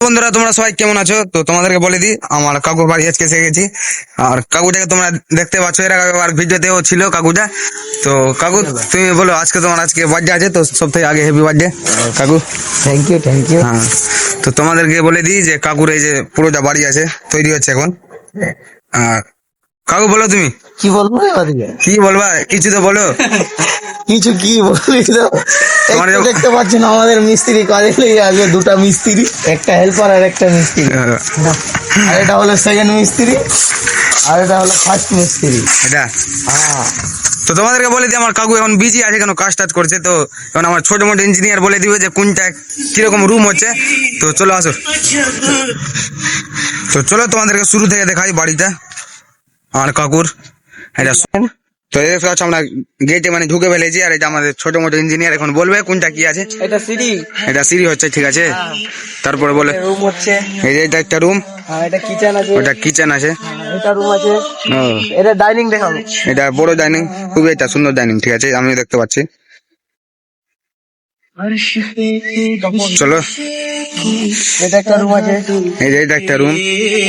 বন্ধুরা তোমরা সবাই কেমন আছো? তো তোমাদেরকে বলে দিই, আমার কাকুর বাড়ি আজকে এসে গেছি। আর কাকুটাকে তোমরা দেখতে পাচ্ছ, এর আগে ভিডিওতেও ছিল কাকুটা। তো কাকু তুমি বলো, আজকে বার্থডে আছে, তো সব থেকে আগে হ্যাপি বার্থডে কাকু। থ্যাংক ইউ হ্যাঁ, তো তোমাদেরকে বলে দিই যে কাকুর এই যে পুরোটা বাড়ি আছে, তৈরি হচ্ছে এখন। আর কাকু বলো তুমি কি বলবো এবারে? কি বলবা, কিছু তো বলো। কিছু কি বলি তো, তোমার একটু যখন- দেখতে পাচ্ছেন আমাদের মিস্ত্রি কাজে লেগে আছে, দুটা মিস্ত্রি, একটা হেল্পার আর একটা মিস্ত্রি। আর এটা হলো সেকেন্ড মিস্ত্রি, আর এটা হলো ফার্স্ট মিস্ত্রি। এটা হ্যাঁ, তো তোমাদেরকে বলে দিই, আমার কাকু এখন বিজি আছে, কেন কাজ টাজ করছে। তো এখন আমার ছোট মোটো ইঞ্জিনিয়ার বলে দিবে যে কোনটা কিরকম রুম হচ্ছে। তো চলো আসো, তো চলো তোমাদেরকে শুরু থেকে দেখাই বাড়িটা আমার কাকুর। এটা তো এই দেখতে পাচ্ছ, আমরা গেটে মানে ঢুকে ফেলেছি। আর এটা আমাদের ছোট মোটো ইঞ্জিনিয়ার এখন বলবে কোনটা কি আছে। এটা সিঁড়ি, এটা সিঁড়ি হচ্ছে, ঠিক আছে। তারপরে বলে রুম হচ্ছে, এই যে এটা একটা রুম, আর এটা কিচেন আছে, ওটা কিচেন আছে। এটা রুম আছে, ও, এটা ডাইনিং দেখাবো। এটা বড় ডাইনিং, খুবই এটা সুন্দর ডাইনিং, ঠিক আছে, আমিও দেখতে পাচ্ছি। চলো, এটা একটা রুম আছে, এই যে এটা একটা রুম।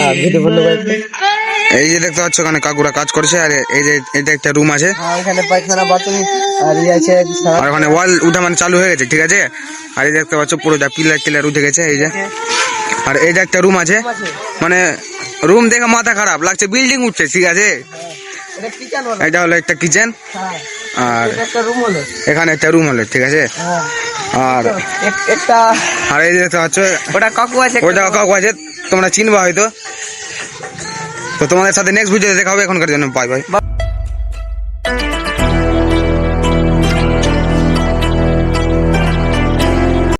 আর যেটা বললো এই যে দেখতে পাচ্ছ, ওখানে কাকুরা কাজ করছে। আর এই যে এটা একটা রুম আছে। এখানে পায়খানা বাথরুম আর ইয়ে আছে, আর ওখানে ওয়াল উঠা মানে চালু হয়ে গেছে, ঠিক আছে। আর এই দেখতে পাচ্ছ পুরোটা পিলার টিলার উঠে গেছে, এই যে। আর এই যে একটা রুম আছে, মানে রুম দেখে মাথা খারাপ লাগছে, বিল্ডিং উঠছে, ঠিক আছে। এটা কিচেন হলো। এটা হলো একটা কিচেন, হ্যাঁ, আর এটা একটা রুম হলো। এখানে একটা রুম হলো, ঠিক আছে। হ্যাঁ, আর একটা আর এই যে দেখতে পাচ্ছ, ওটা কাকু আছে, ওইটা কাকু আছে, তোমরা চিনবা হয়তো। তো তোমাদের সাথে নেক্সট ভিডিওতে দেখা হবে, এখনকার জন্য বাই বাই।